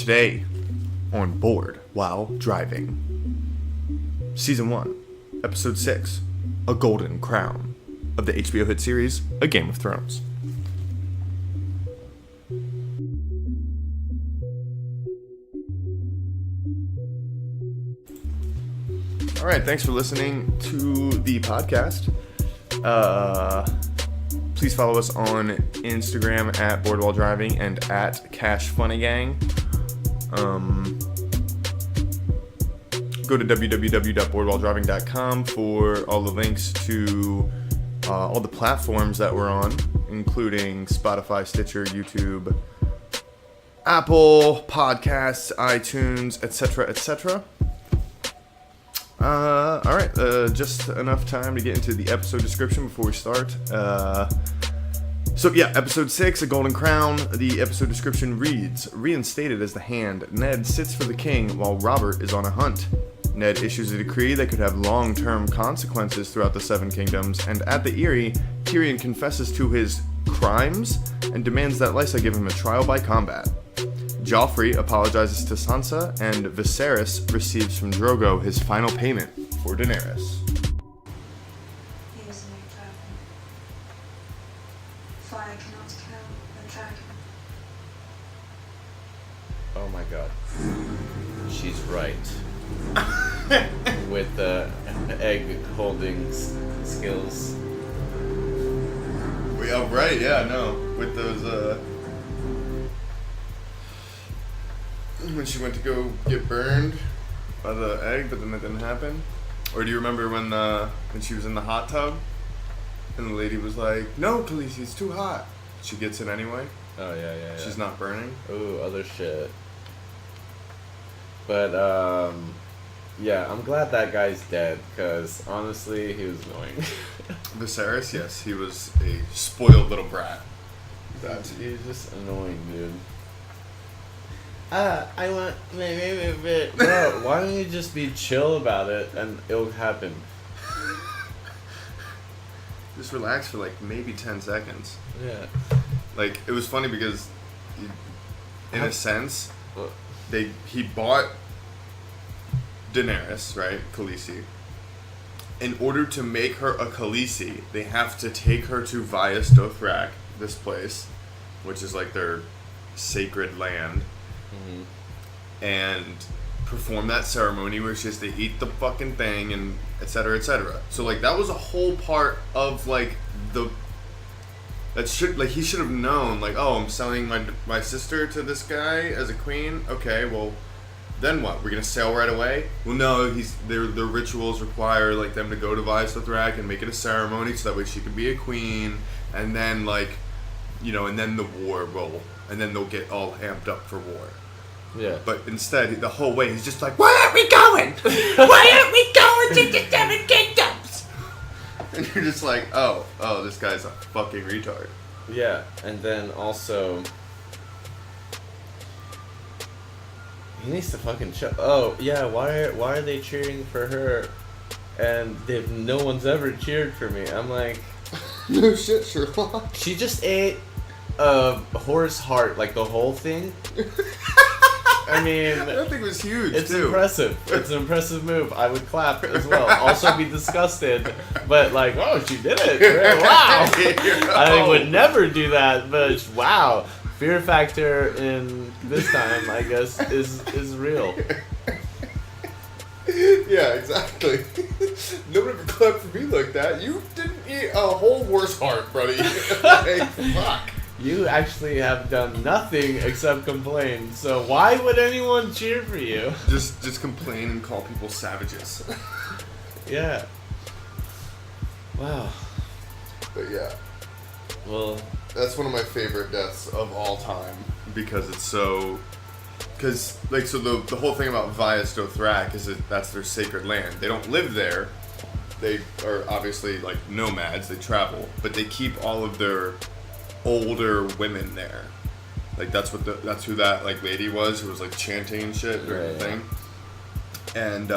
Today, on Board While Driving. Season 1, Episode 6, A Golden Crown, of the HBO hit series, A Game of Thrones. Alright, thanks for listening to the podcast. Please follow us on Instagram at Board While Driving and at Cash Funny Gang. Go to www.boardwhiledriving.com for all the links to all the platforms that we're on, including Spotify, Stitcher, YouTube, Apple Podcasts, iTunes, etc., etc. Alright, just enough time to get into the episode description before we start. Episode 6, A Golden Crown. The episode description reads, reinstated as the Hand, Ned sits for the king while Robert is on a hunt. Ned issues a decree that could have long-term consequences throughout the Seven Kingdoms, and at the Eyrie, Tyrion confesses to his crimes and demands that Lysa give him a trial by combat. Joffrey apologizes to Sansa, and Viserys receives from Drogo his final payment for Daenerys. He was a new dragon. Fire cannot kill a dragon. Oh my god. She's right. With the egg holding skills. With those, when she went to go get burned by the egg, but then that didn't happen? Or do you remember when she was in the hot tub and the lady was like, no, Khaleesi, it's too hot. She gets it anyway. Oh, yeah. She's not burning. Ooh, other shit. But, I'm glad that guy's dead, because honestly, he was annoying. Viserys, yes, he was a spoiled little brat. He's just annoying, dude. I want my favorite bit. Bro, why don't you just be chill about it and it'll happen? Just relax for like maybe 10 seconds. Yeah. Like, it was funny because, in a sense, he bought Daenerys, right? Khaleesi. In order to make her a Khaleesi, they have to take her to Vias Dothrak, this place, which is like their sacred land. Mm-hmm. And perform that ceremony where she has to eat the fucking thing and etc. etc. So like that was a whole part of like he should have known, like, oh, I'm selling my sister to this guy as a queen. Okay, well then what? We're gonna sail right away? Well, no, their rituals require like them to go to Vias Dothrak and make it a ceremony so that way she can be a queen, and then and then the war will, and then they'll get all amped up for war. Yeah. But instead, the whole way, he's just like, where are we going? Why aren't we going to the Seven Kingdoms? And you're just like, oh, this guy's a fucking retard. Yeah, and then also, he needs to fucking chill. Oh, yeah, why are they cheering for her? And no one's ever cheered for me. I'm like, no shit, Sherlock. She just ate a horse heart, like the whole thing. I mean, that thing was huge. It's too. Impressive. It's an impressive move. I would clap as well. Also be disgusted, but like, oh, she did it. Wow. I would never do that, but wow. Fear factor in this time, I guess, is real. Yeah, exactly. Nobody would clap for me like that. You didn't eat a whole horse heart, buddy. Like, fuck. You actually have done nothing except complain, so why would anyone cheer for you? Just complain and call people savages. Yeah. Wow. But yeah. Well, that's one of my favorite deaths of all time because it's so... Because, the whole thing about Vias Dothrak is that that's their sacred land. They don't live there. They are obviously, nomads. They travel. But they keep all of their older women there. That's who that, lady was who was, chanting and shit during the thing. And,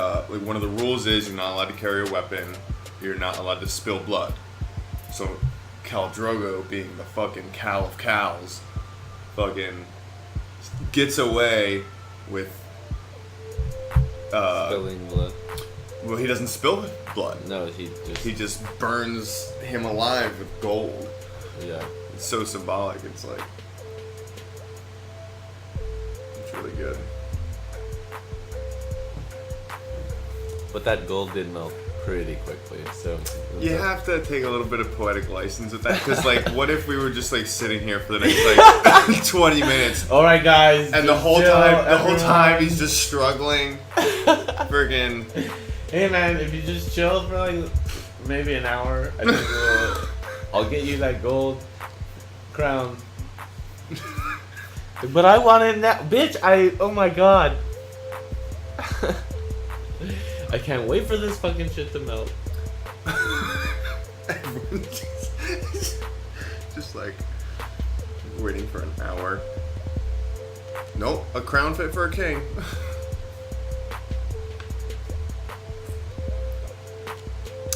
one of the rules is you're not allowed to carry a weapon. You're not allowed to spill blood. So, Khal Drogo, being the fucking Khal of Khals, fucking gets away with. Spilling blood. Well, he doesn't spill blood. No, He just burns him alive with gold. Yeah. It's so symbolic. It's like. It's really good. But that gold did melt pretty quickly, so... You have to take a little bit of poetic license with that, because, like, what if we were just, like, sitting here for the next, like, 20 minutes? Alright, guys. And the whole time he's just struggling. Friggin'. Hey, man, if you just chill for, like, maybe an hour, I think I'll get you that gold crown. But I want it now. Bitch, oh my god. I can't wait for this fucking shit to melt. just like waiting for an hour. Nope, a crown fit for a king.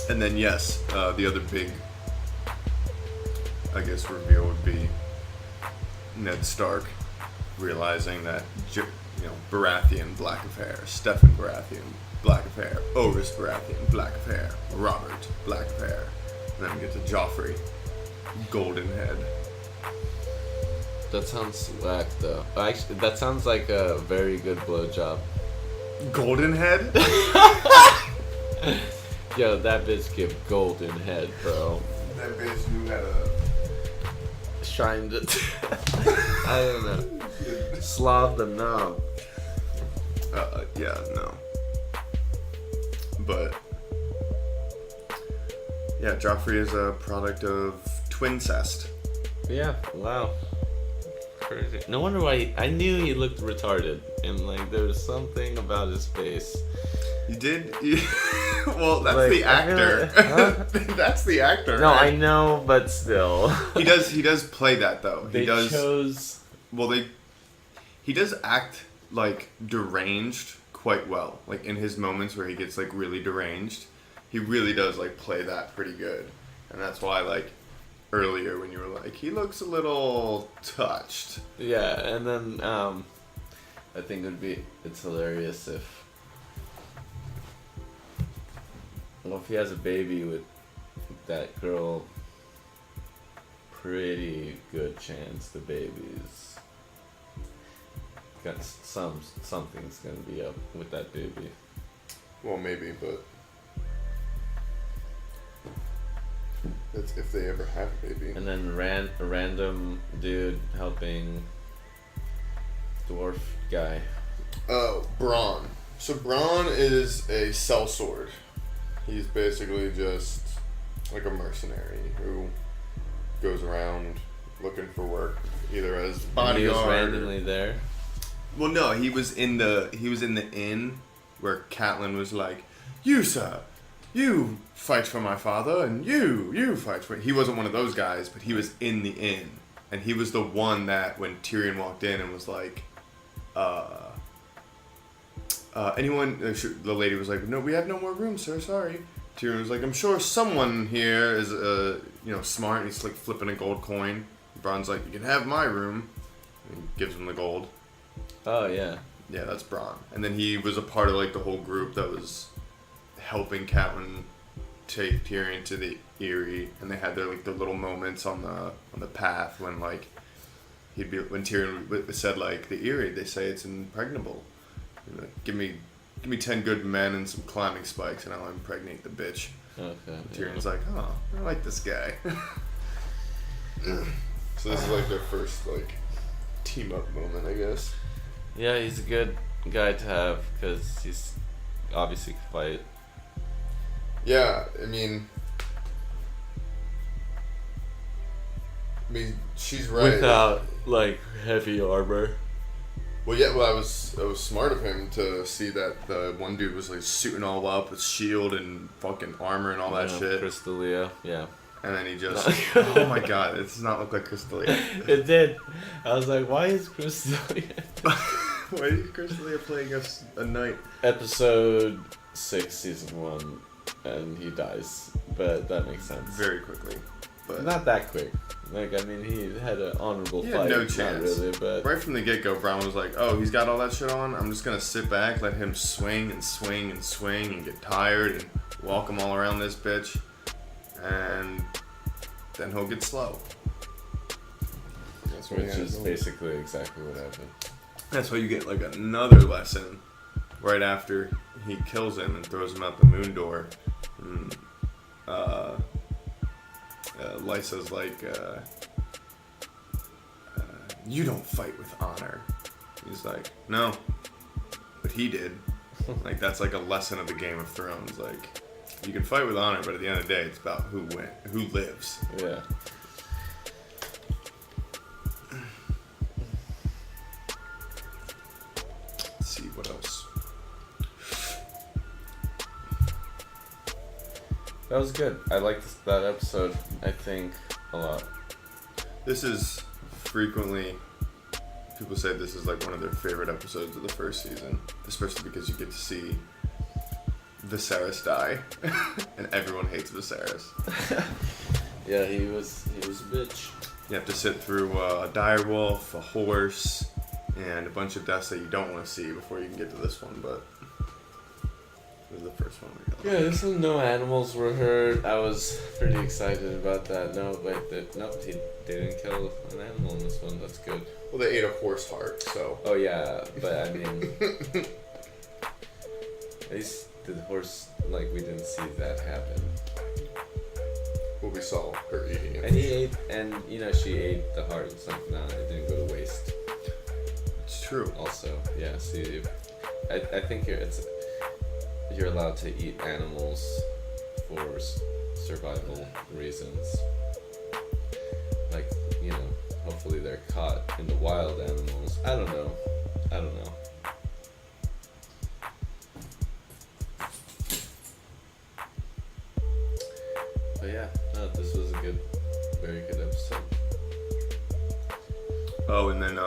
And then yes, the other big, I guess, reveal would be Ned Stark realizing that Baratheon, black of hair, Stefan Baratheon, black of hair, Oris Baratheon, black of hair, Robert, black of hair, and then we get to Joffrey, golden head. That sounds whack, though. Actually, that sounds like a very good blowjob. Golden head? Yo, that bitch give golden head, bro. That bitch knew how to... Shined it. I don't know. Slav the knob. Yeah, no. But... yeah, Joffrey is a product of twincest. Yeah, wow. Crazy. No wonder why I knew he looked retarded, and like there was something about his face. You did? Well, that's Like, the actor. Huh? That's the actor. No, right? I know, but still. He does play that though. They he does. chose. Well, he does act like deranged quite well. Like in his moments where he gets like really deranged, he really does like play that pretty good, and that's why like earlier when you were like he looks a little touched. Yeah, and then I think it's hilarious if he has a baby with that girl. Pretty good chance the baby's got something's gonna be up with that baby. Well, maybe, but that's if they ever have a baby. And then a random dude helping dwarf guy. Oh, Bronn. So Bronn is a sellsword. He's basically just like a mercenary who goes around looking for work, either as bodyguard. He was randomly there. Well, no, he was in the inn where Catelyn was like, "You, sir, you fight for my father, and you fight for." He wasn't one of those guys, but he was in the inn, and he was the one that when Tyrion walked in and was like, anyone? The lady was like, "No, we have no more room, sir. Sorry." Tyrion was like, "I'm sure someone here is, smart." And he's like flipping a gold coin. Bronn's like, "You can have my room." And he gives him the gold. Oh yeah. Yeah, that's Bronn. And then he was a part of like the whole group that was helping Catelyn take Tyrion to the Eyrie, and they had their like their little moments on the path when like when Tyrion said like the Eyrie, they say it's impregnable. Like, give me 10 good men and some climbing spikes, and I'll impregnate the bitch. Okay. And Tyrion's like, oh, I like this guy. So this is like their first like team up moment, I guess. Yeah, he's a good guy to have because he's obviously can fight. Yeah, I mean, she's right. Without like heavy armor. Well, yeah. Well, it was smart of him to see that the one dude was like suiting all up with shield and fucking armor and all that shit. Crystalia, yeah. And then he just, oh my god, it does not look like Crystalia. It did. I was like, why is Crystalia? Why is Crystalia playing a knight? Episode 6, season 1, and he dies. But that makes sense. Very quickly. But not that quick. Like, I mean, he had an honorable He fight. had no Not chance. really, but Right from the get-go, Brown was like, oh, he's got all that shit on. I'm just going to sit back, let him swing and swing and swing and get tired and walk him all around this bitch. And then he'll get slow. That's what which is basically exactly what happened. That's why you get like another lesson right after he kills him and throws him out the moon door. And, Lysa's like, you don't fight with honor. He's like, no, but he did. Like, that's like a lesson of the Game of Thrones. Like, you can fight with honor, but at the end of the day, it's about who lives. Yeah. Let's see what else. That was good. I liked that episode, I think, a lot. This is frequently, people say this is like one of their favorite episodes of the first season, especially because you get to see Viserys die, and everyone hates Viserys. Yeah, he was a bitch. You have to sit through a direwolf, a horse, and a bunch of deaths that you don't want to see before you can get to this one, but this is the first one we got. Yeah, this one, no animals were hurt. I was pretty excited about that. No, wait, they didn't kill an animal in this one. That's good. Well, they ate a horse heart, so. Oh yeah, but I mean, at least the horse, like, we didn't see that happen. Well, we saw her eating it. And he ate, and she ate the heart and something. No, it didn't go to waste. It's true. Also, yeah. See, I think you're allowed to eat animals for survival reasons. Like, hopefully they're caught in the wild animals. I don't know. But yeah, no, this was a very good episode. Oh, and then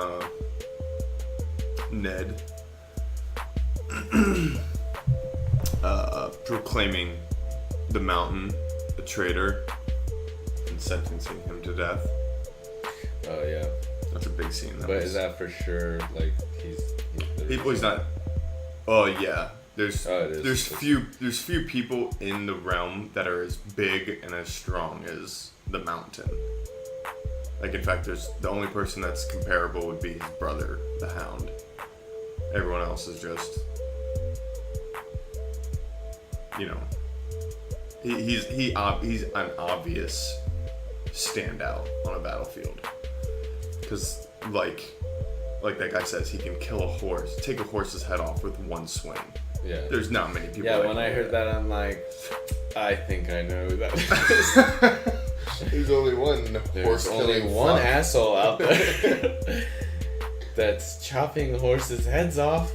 Ned proclaiming the Mountain a traitor and sentencing him to death. Oh yeah. That's a big scene. Is that for sure? Like he's not. Oh yeah. There's it is. There's few people in the realm that are as big and as strong as the Mountain. Like, in fact, there's the only person that's comparable would be his brother, the Hound. Everyone else is just, he's an obvious standout on a battlefield. Because, like that guy says, he can kill a horse, take a horse's head off with one swing. Yeah. There's not many people. Yeah, when I heard that, I'm like, I think I know who that is. There's only one There's only one asshole out there that's chopping horses' heads off.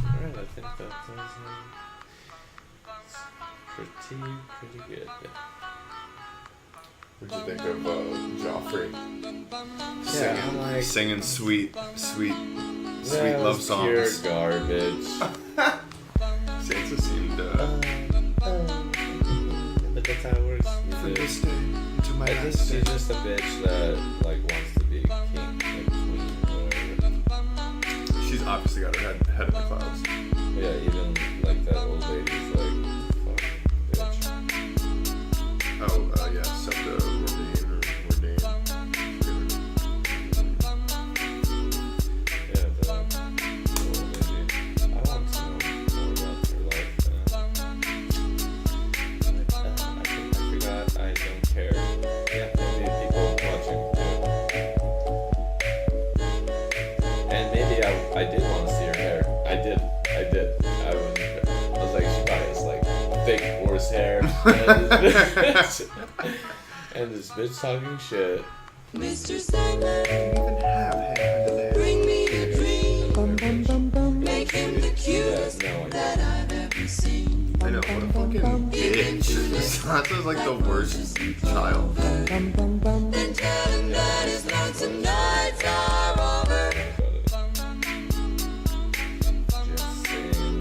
Alright, I think that was pretty good. What did you think of Joffrey? Yeah, I'm like, Singing sweet that love was songs. Pure garbage. Sansa seemed But that's how it works. from this day into my I think last she's day. just a bitch that wants to be king, queen, or whatever. She's obviously got her head in the clouds. Yeah, even that old lady's like, fuck, bitch. Oh, yeah, Septa Ordain. Yeah, the old lady. I want to know more about her life. I forgot. I don't care. Yeah, maybe people watching do. And maybe I did want to see her hair. I did. I was like, she probably has fake horse hair. And this bitch talking shit. Mr. Sandman, Even have hair under there. bring me a dream. Make him the cutest Yeah, no, I that I've ever seen. I know, what a fucking bitch. Sansa's like the worst child. Then tell him that his lonesome nights are over. Just saying.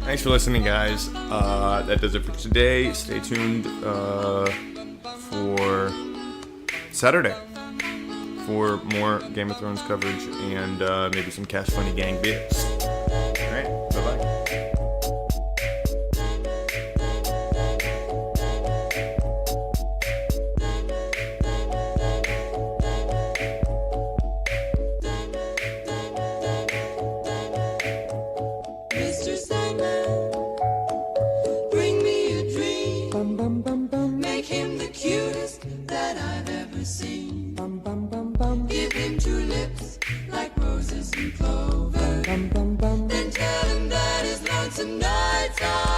Thanks for listening, guys. That does it for today. Stay tuned for Saturday for more Game of Thrones coverage and maybe some Cash Funny Gang bits. All right, bye-bye. Mr. Sandman, bring me a dream. Make him the cutest that I've ever seen. Give him two lips like roses and clover. Then tell him that his lonesome nights are